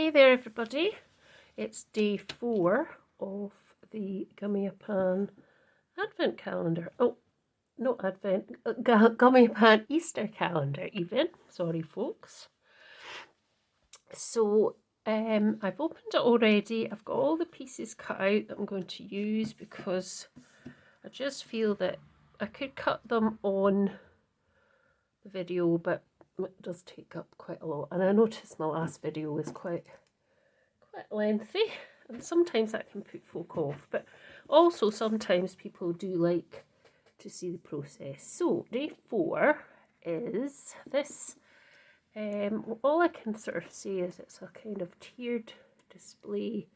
Hey there everybody, it's day 4 of the Gummiapan Advent calendar. Oh, not Advent, Gummiapan Easter calendar even, sorry folks. So I've opened it already. I've got all the pieces cut out that I'm going to use because I just feel that I could cut them on the video, but it does take up quite a lot. And I noticed my last video was quite lengthy, and sometimes that can put folk off, but also sometimes people do like to see the process. So day 4 is this. All I can sort of say is it's a kind of tiered display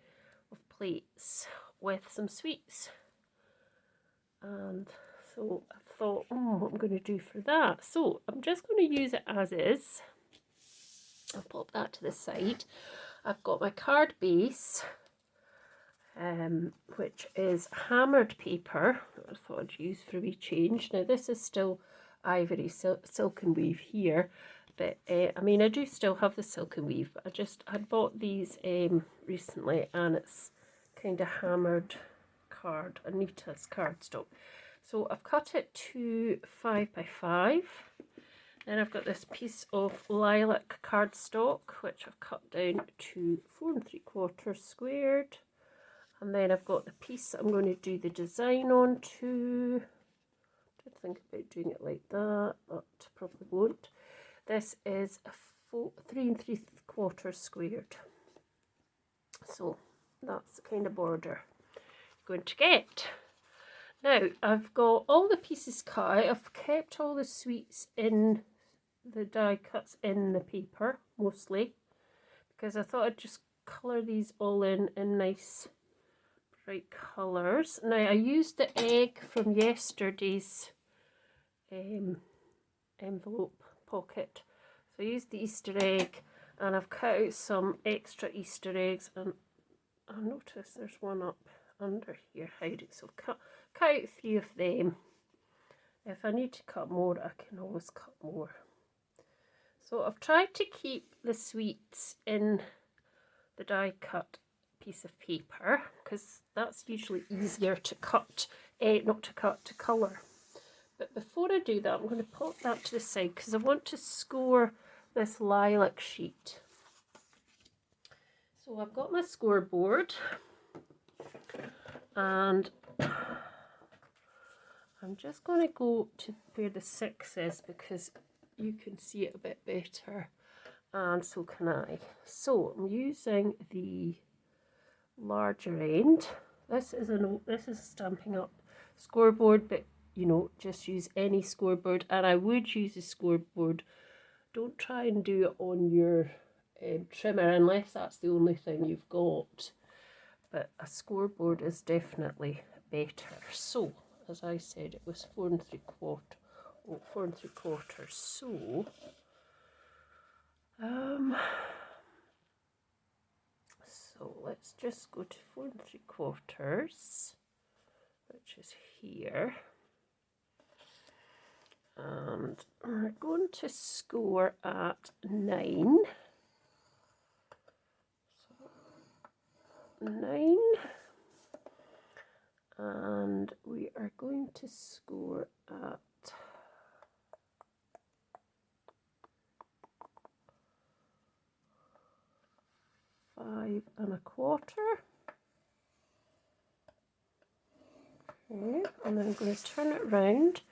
of plates with some sweets, and so I thought, what I'm going to do for that. So I'm just going to use it as is. I'll pop that to the side. I've got my card base, which is hammered paper that I thought I'd use for a wee change. Now this is still ivory silk and weave here, but I mean I do still have the silk and weave, but I'd bought these recently, and it's kind of hammered card, Anita's cardstock. So I've cut it to 5 by 5. Then I've got this piece of lilac cardstock, which I've cut down to 4 3/4 squared. And then I've got the piece that I'm going to do the design on to. I think about doing it like that, but probably won't. This is a 3 3/4 squared. So that's the kind of border you're going to get. Now I've got all the pieces cut out. I've kept all the sweets in the die cuts in the paper mostly, because I thought I'd just colour these all in nice bright colours. Now I used the egg from yesterday's envelope pocket, so I used the Easter egg, and I've cut out some extra Easter eggs, and I notice there's one up under here hiding, so cut out 3 of them. If I need to cut more, I can always cut more. So I've tried to keep the sweets in the die cut piece of paper, because that's usually easier to cut, not to cut, to colour. But before I do that, I'm going to pop that to the side because I want to score this lilac sheet. So I've got my scoreboard, and I'm just going to go to where the 6 is because you can see it a bit better, and so can I. So I'm using the larger end. This is a Stampin' Up scoreboard, but you know, just use any scoreboard, and I would use a scoreboard. Don't try and do it on your trimmer unless that's the only thing you've got, but a scoreboard is definitely better. So as I said, it was 4 3/4. 4 3/4. So so let's just go to 4 3/4, which is here, and we're going to score at 9. So 9, and we are going to score at 5 1/4. Okay, and then I'm going to turn it round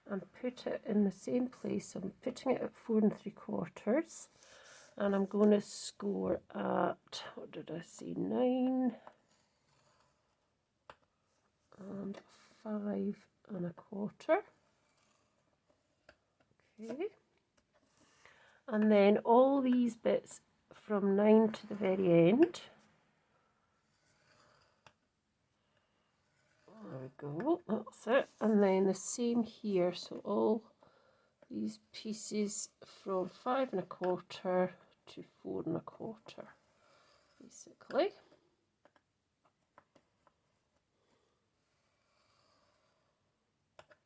and put it in the same place. I'm putting it at 4 3/4, and I'm going to score at, what did I say, 9 and 5 1/4. Okay, and then all these bits from 9 to the very end. There we go, that's it. And then the same here, so all these pieces from 5 1/4 to 4 1/4, basically.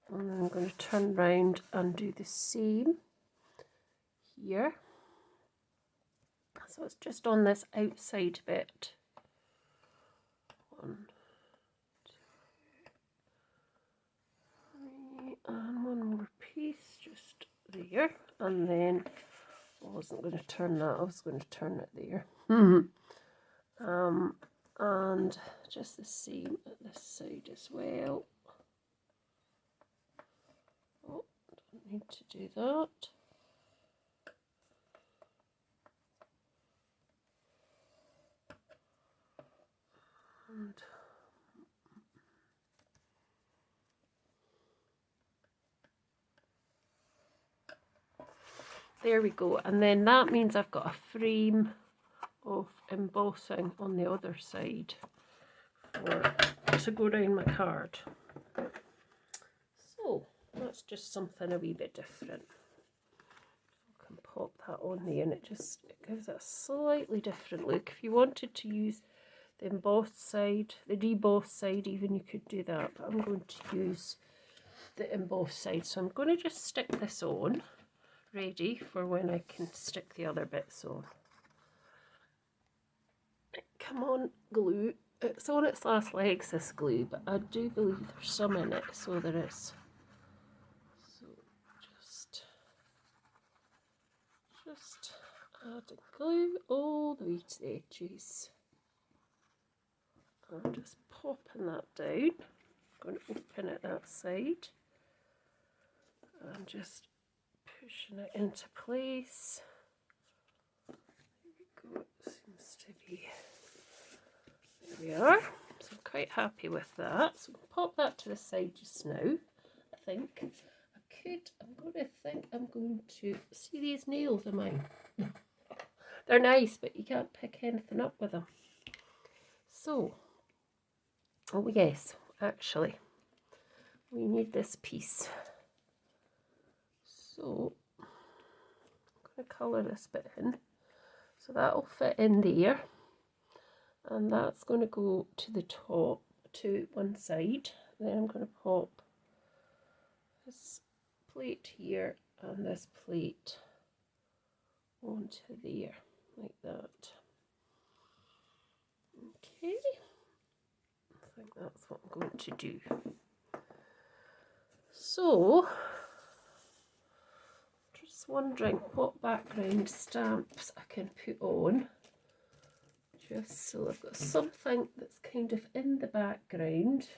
And then I'm going to turn round and do the same here. So it's just on this outside bit. 1, 2, 3, and one more piece just there. And then I wasn't going to turn that, I was going to turn it there. And just the same at this side as well. Oh, don't need to do that. And there we go. And then that means I've got a frame of embossing on the other side to go down my card. So that's just something a wee bit different. I can pop that on there, and it gives it a slightly different look. If you wanted to use the embossed side, the debossed side even, you could do that, but I'm going to use the embossed side. So I'm going to just stick this on, ready for when I can stick the other bits on. Come on, glue. It's on its last legs, this glue, but I do believe there's some in it, so there is. So just adding glue all the way to the edges. I'm just popping that down. I'm going to open it that side. And just pushing it into place. There we go, it seems to be. There we are. So I'm quite happy with that. So we'll pop that to the side just now. I think I'm going to see these nails of mine. They're nice, but you can't pick anything up with them. So, oh yes, actually, we need this piece. So I'm going to colour this bit in. So that'll fit in there. And that's going to go to the top, to one side. Then I'm going to pop this plate here and this plate onto there, like that. Okay, I think that's what I'm going to do. So, just wondering what background stamps I can put on. Just so I've got something that's kind of in the background,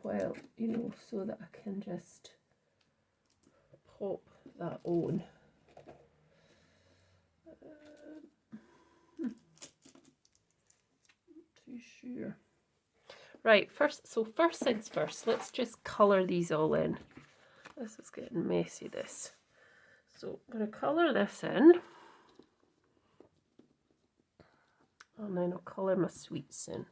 well, you know, so that I can just pop that on. Not too sure. Right, first things first, let's just colour these all in. This is getting messy, this. So I'm going to colour this in. And then I'll colour my sweets in.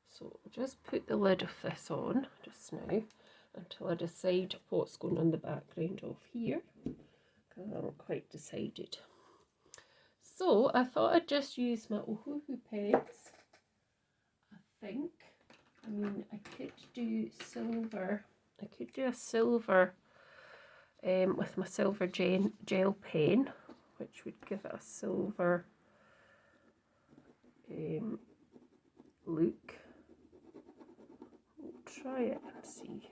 So I'll just put the lid of this on just now until I decide what's going on the background of here, because I haven't quite decided. So I thought I'd just use my Ohuhu pens. I think, I mean, I could do silver. I could do a silver with my silver gel pen, which would give it a silver look. We'll try it and see.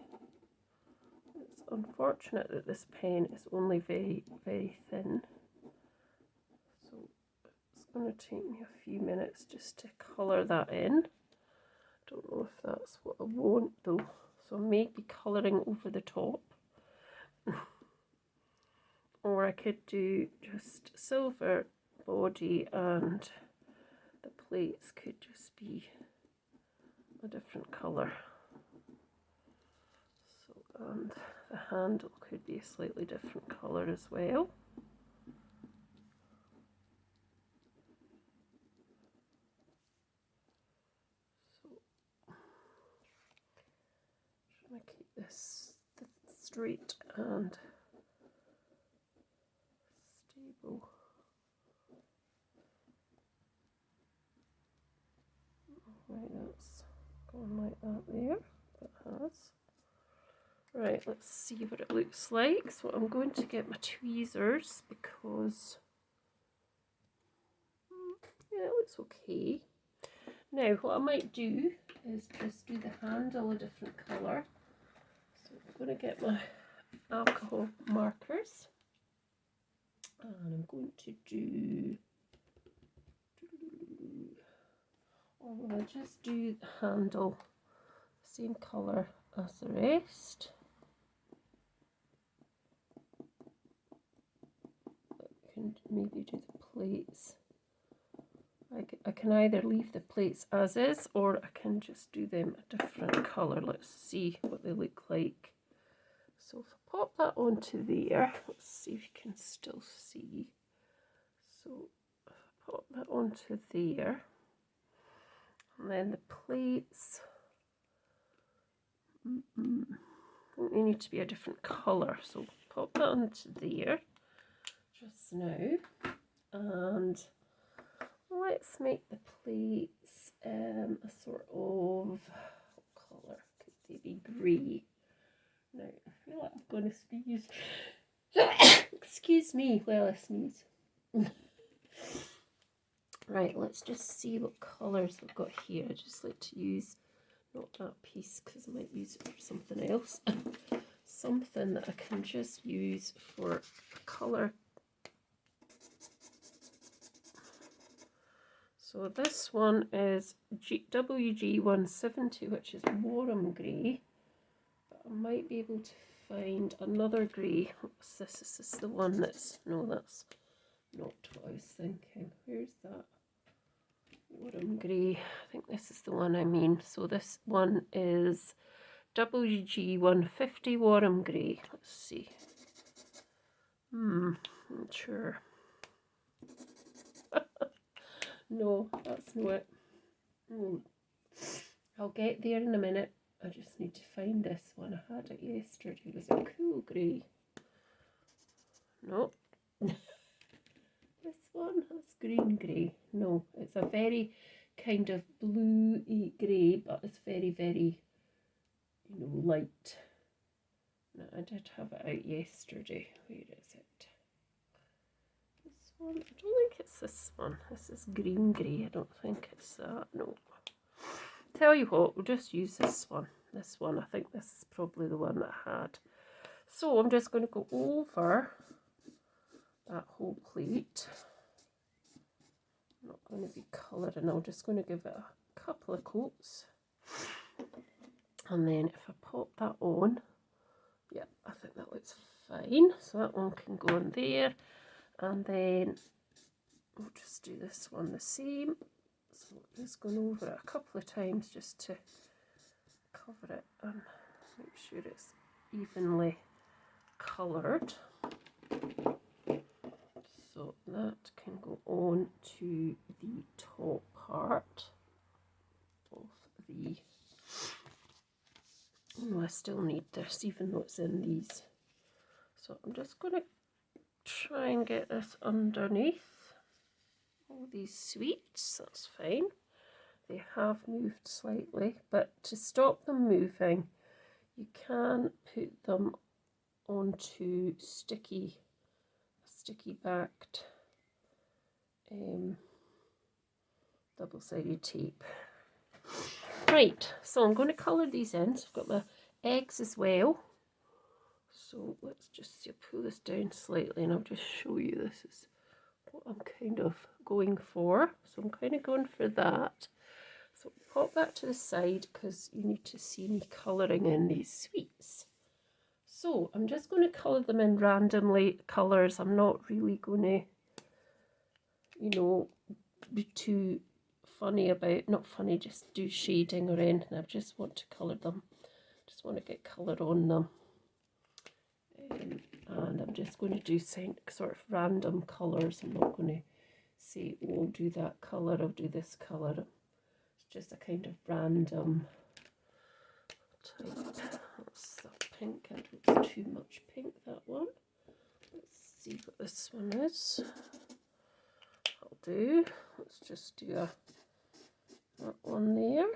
It's unfortunate that this pen is only very, very thin. So it's going to take me a few minutes just to colour that in. Don't know if that's what I want though. So I may be colouring over the top. Or I could do just silver body and the plates could just be a different colour. So, and the handle could be a slightly different colour as well. So, trying to keep this straight and stable. Right, that's going like that there. That has. Right, let's see what it looks like. So I'm going to get my tweezers because looks okay. Now what I might do is just do the handle a different colour. So I'm going to get my alcohol markers and I'm going to do, or will I just do the handle same colour as the rest? I can maybe do the plates. I can either leave the plates as is or I can just do them a different colour. Let's see what they look like. So if I pop that onto there, let's see if you can still see. So if I pop that onto there, and then the plates, they need to be a different colour. So pop that onto there just now, and let's make the plates a sort of, what colour could they be? Grey. Now I feel like I'm going to sneeze. Excuse me while I sneeze. Right, let's just see what colours I've got here. I just like to use, not that piece because I might use it for something else. Something that I can just use for colour. So this one is WG170, which is Warm Grey. But I might be able to find another grey. What's this? Is this the one that's... No, that's not what I was thinking. Where's that? Warm Grey. I think this is the one I mean. So this one is WG150 Warm Grey. Let's see. I'm not sure. No, that's not it. I'll get there in a minute. I just need to find this one. I had it yesterday. It was a cool grey. No. This one has green grey. No, it's a very kind of bluey grey, but it's very, very, light. No, I did have it out yesterday. Where is it? This one? I don't think it's this one. This is green grey. I don't think it's that. No. Tell you what, we'll just use this one. This one, I think this is probably the one that I had. So I'm just going to go over that whole plate. I'm not going to be colouring. I'm just going to give it a couple of coats. And then if I pop that on, yeah, I think that looks fine. So that one can go in there. And then we'll just do this one the same. So I'm just going over it a couple of times just to cover it and make sure it's evenly coloured. So that can go on to the top part of the... Oh, I still need this even though it's in these. So I'm just going to try and get this underneath all these sweets. That's fine. They have moved slightly, but to stop them moving, you can put them onto sticky backed double-sided tape. Right, so I'm going to colour these in. So I've got my eggs as well. So let's just see, I'll pull this down slightly and I'll just show you this is what I'm kind of going for. So I'm kind of going for that. So pop that to the side because you need to see me colouring in these sweets. So I'm just going to colour them in randomly colours. I'm not really going to, be too funny about, not funny, just do shading or anything. I just want to colour them. Just want to get colour on them. And I'm just going to do sort of random colours. I'm not going to say, oh, I'll do that colour, I'll do this colour. It's just a kind of random type. That's the pink. I don't too much pink, that one. Let's see what this one is. I'll do. Let's just do that one there.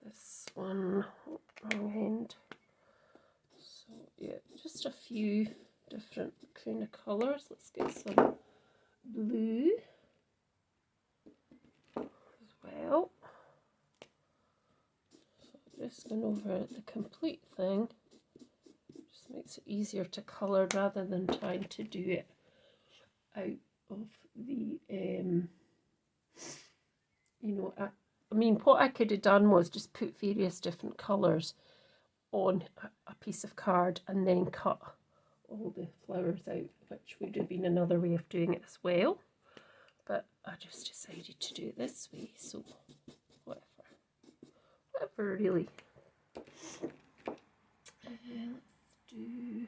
This one, wrong end. So yeah, just a few different kind of colours. Let's get some blue as well. So just going over the complete thing. Just makes it easier to colour rather than trying to do it out of the, you know, I mean, what I could have done was just put various different colours on a piece of card and then cut all the flowers out, which would have been another way of doing it as well. But I just decided to do it this way, so whatever really. Let's do,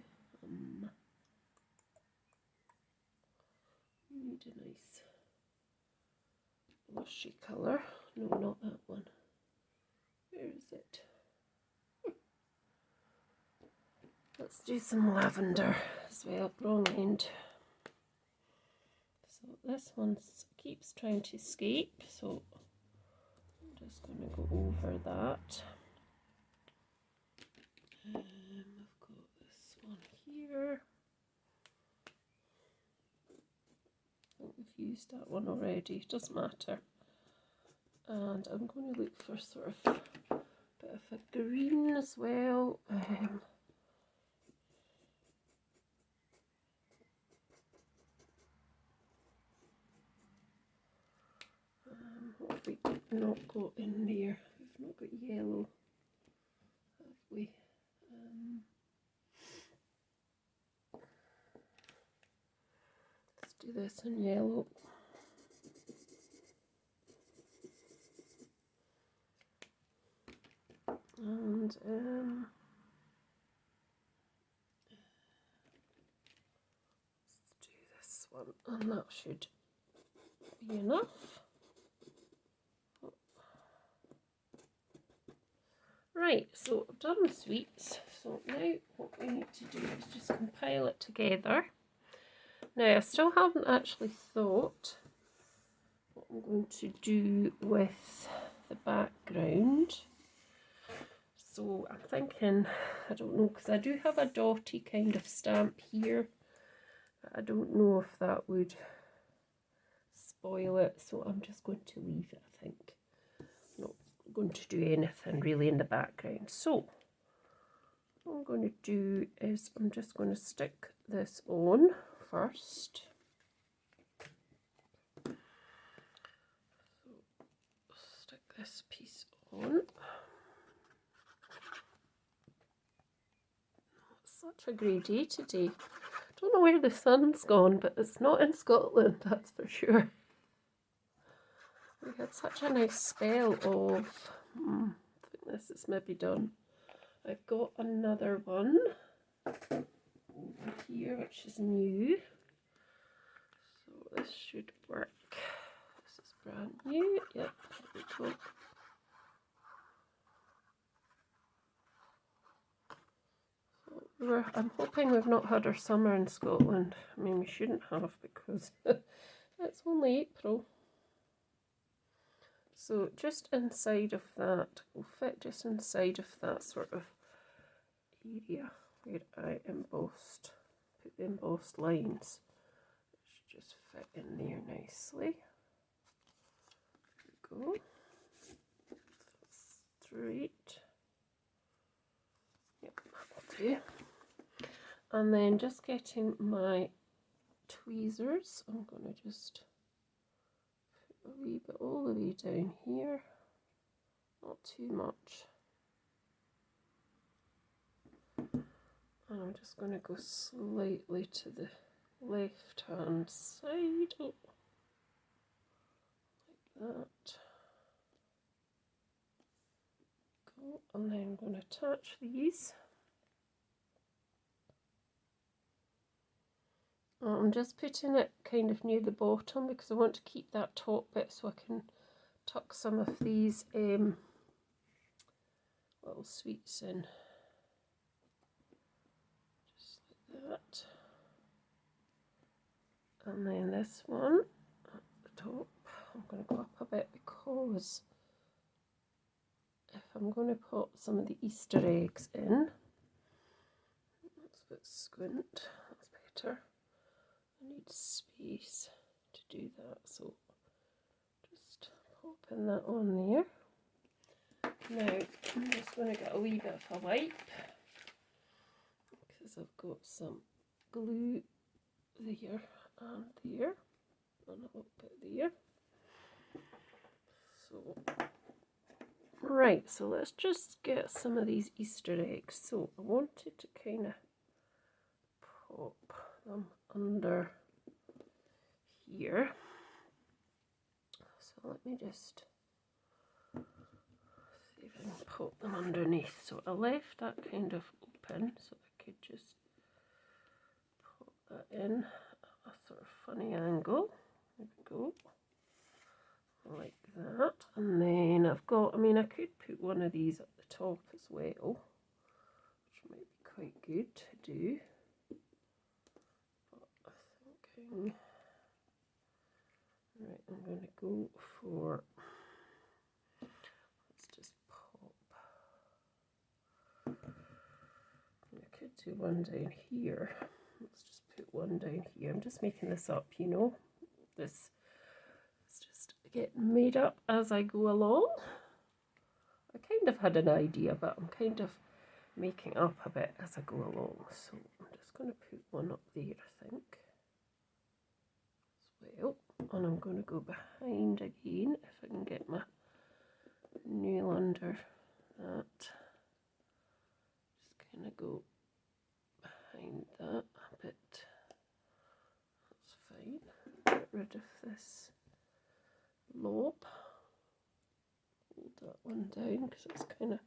we need a nice blushy colour. No, not that one. Where is it? Let's do some lavender as well. Wrong end. So this one keeps trying to escape, so I'm just going to go over that. I've got this one here. I think we've used that one already, doesn't matter. And I'm going to look for sort of a bit of a green as well. What have we not got in there? We've not got yellow, have we? Let's do this in yellow. And let's do this one, and that should be enough. Right, so I've done the sweets, so now what we need to do is just compile it together. Now I still haven't actually thought what I'm going to do with the background. So I'm thinking, I don't know, because I do have a dotty kind of stamp here. I don't know if that would spoil it, so I'm just going to leave it, I think. Not going to do anything really in the background. So what I'm going to do is I'm just going to stick this on first. So stick this piece on. It's such a grey day today. Don't know where the sun's gone, but it's not in Scotland, that's for sure. We had such a nice spell of, I think this is maybe done. I've got another one over here, which is new. So this should work. This is brand new. Yep, there we go. So I'm hoping we've not had our summer in Scotland. I mean, we shouldn't have because it's only April. So just inside of that, we'll fit just inside of that sort of area where I embossed, put the embossed lines. It should just fit in there nicely. There we go. Straight. Yep, that'll do. And then just getting my tweezers, I'm going to just put a wee bit all the way down here, not too much. And I'm just going to go slightly to the left hand side, like that. Go. And then I'm going to attach these. I'm just putting it kind of near the bottom because I want to keep that top bit so I can tuck some of these little sweets in. Just like that. And then this one at the top, I'm going to go up a bit because if I'm going to put some of the Easter eggs in, that's a bit squint, that's better. I need space to do that. So just popping that on there. Now I'm just going to get a wee bit of a wipe because I've got some glue there and there and a little bit there. So right, so let's just get some of these Easter eggs. So I wanted to kind of pop them under here. So let me just see if I can pop them underneath. So I left that kind of open so I could just pop that in at a sort of funny angle. There we go. Like that. And then I've got, I mean, I could put one of these at the top as well, which might be quite good to do. But I'm thinking, right, I'm going to go for, let's just pop. I could do one down here. Let's just put one down here. I'm just making this up, you know. This is just getting made up as I go along. I kind of had an idea, but I'm kind of making up a bit as I go along. So I'm just going to put one up there, I think, as well. And I'm going to go behind again, if I can get my nail under that. Just kind of go behind that a bit. That's fine. Get rid of this lob. Hold that one down because it's kind of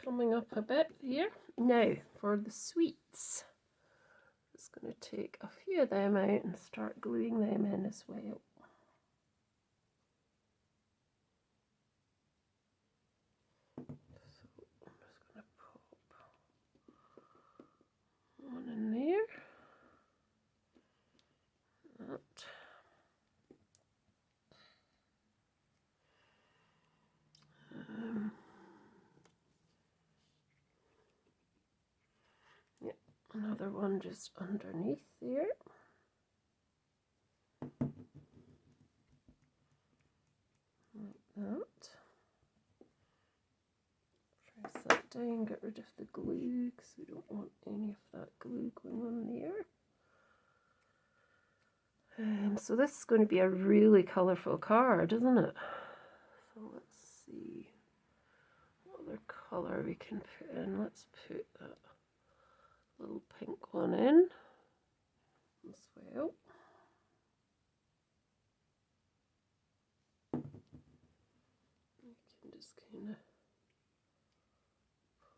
coming up a bit there. Now for the sweets, I'm just going to take a few of them out and start gluing them in as well. So I'm just going to pop one in there. That. Yeah, another one just underneath there. Like that. Press that down, get rid of the glue because we don't want any of that glue going on there. So this is going to be a really colourful card, isn't it? So let's see what other colour we can put in. Let's put that little pink one in as well. You can just kind of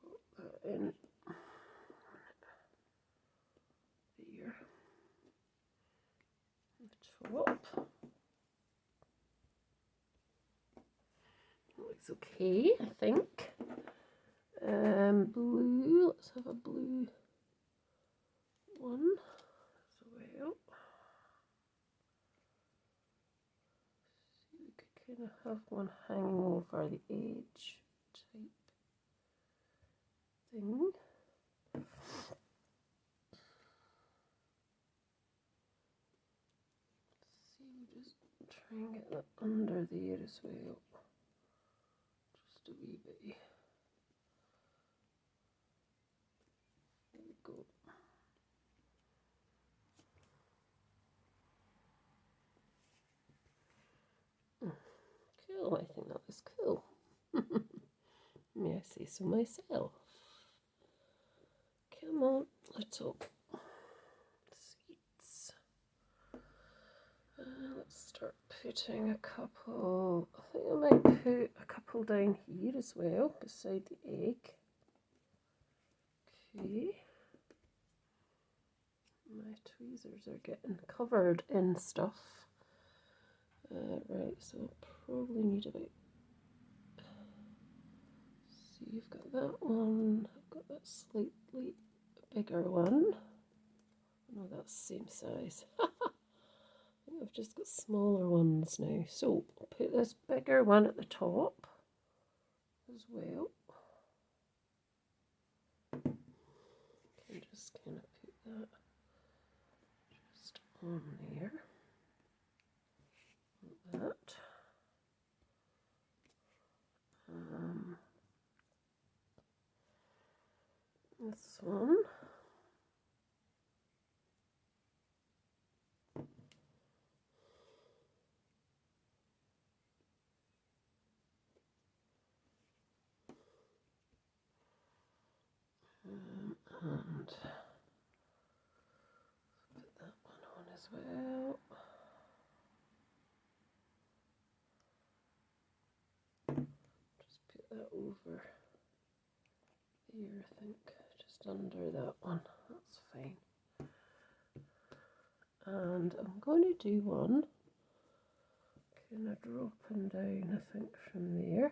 put that in there. Top. Looks okay, I think. Blue, let's have a blue one as well. So we could kind of have one hanging over the edge type thing. Just try and get that under there as well. Just a wee bit. There we go. Cool, I think that was cool. May I say so myself? Come on, little sweets. Let's start putting a couple, I think I might put a couple down here as well, beside the egg. Okay. My tweezers are getting covered in stuff. Right, so I'll probably need about, see, you've got that one, I've got that slightly bigger one. No, that's the same size. I've just got smaller ones now. So I'll put this bigger one at the top as well. Can just kind of put that just on there. And put that one on as well. Just put that over here, I think, just under that one. That's fine. And I'm going to do one kind of dropping down, I think, from there.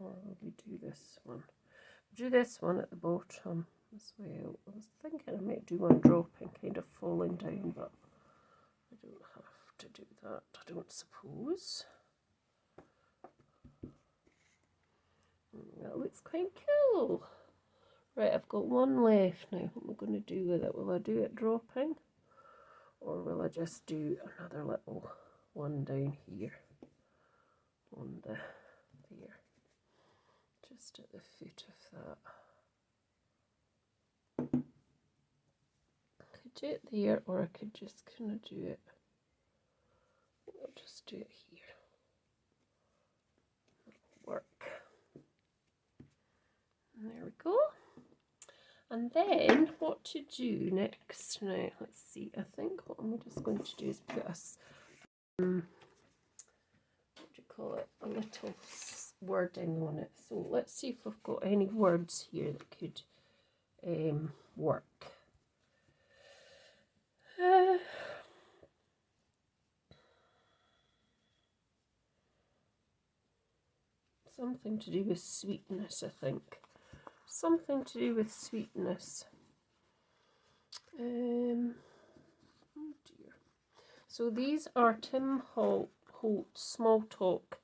Or will we do this one? Do this one at the bottom as well. I was thinking I might do one dropping, kind of falling down, but I don't have to do that, I don't suppose. That looks quite cool. Right, I've got one left now. What am I going to do with it? Will I do it dropping? Or will I just do another little one down here on the there, just at the foot of that. I could do it there, or I could just kind of do it. I'll just do it here. That'll work. And there we go. And then what to do next now? Let's see. I think what I'm just going to do is put us, what do you call it? A little wording on it. So let's see if we've got any words here that could work. Something to do with sweetness, I think. Something to do with sweetness. Oh dear. So these are Tim Holtz Small Talk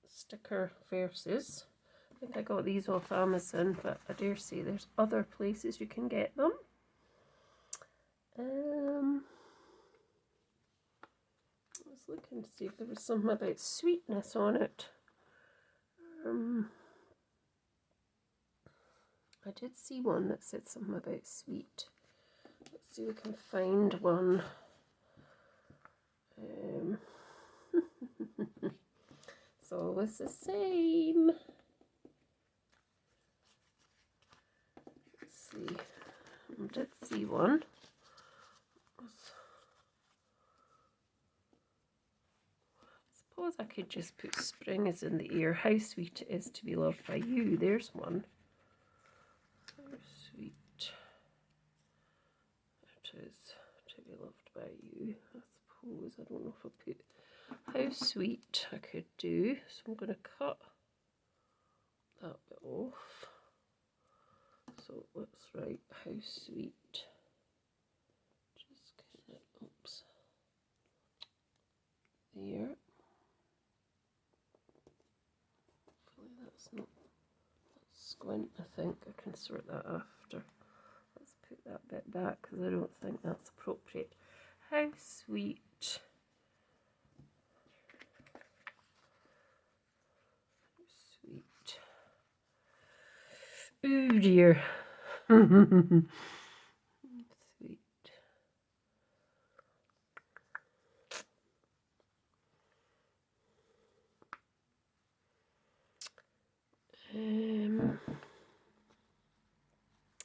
sticker verses. I think I got these off Amazon, but I dare say there's other places you can get them. I was looking to see if there was something about sweetness on it. I did see one that said something about sweet. Let's see if we can find one. It's always the same. Let's see. I did see one. I suppose I could just put spring is in the air. How sweet it is to be loved by you. There's one. How sweet it is to be loved by you. I suppose. I don't know if I put how sweet I could do. So I'm going to cut that bit off. So let's write how sweet. Just kind of, oops, there. Hopefully that's not squint. I think I can sort that after. Let's put that bit back because I don't think that's appropriate. How sweet. Sweet. Oh dear. Sweet.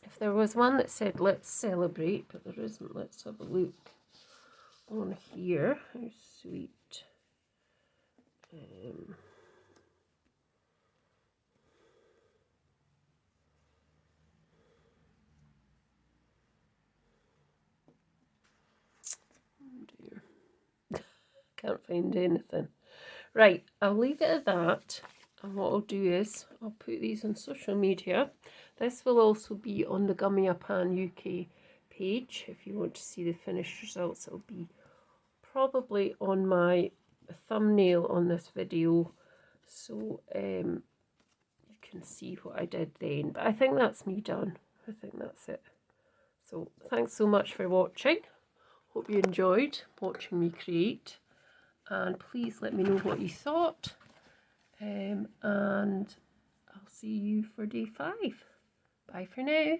If there was one that said let's celebrate, but there isn't, let's have a look on here. How sweet. Oh dear. Can't find anything. Right, I'll leave it at that. And what I'll do is I'll put these on social media. This will also be on the Gummiapan UK page. If you want to see the finished results, it'll be probably on my thumbnail on this video. So you can see what I did then. But I think that's me done. I think that's it. So thanks so much for watching. Hope you enjoyed watching me create. And please let me know what you thought. And I'll see you for day 5. Bye for now.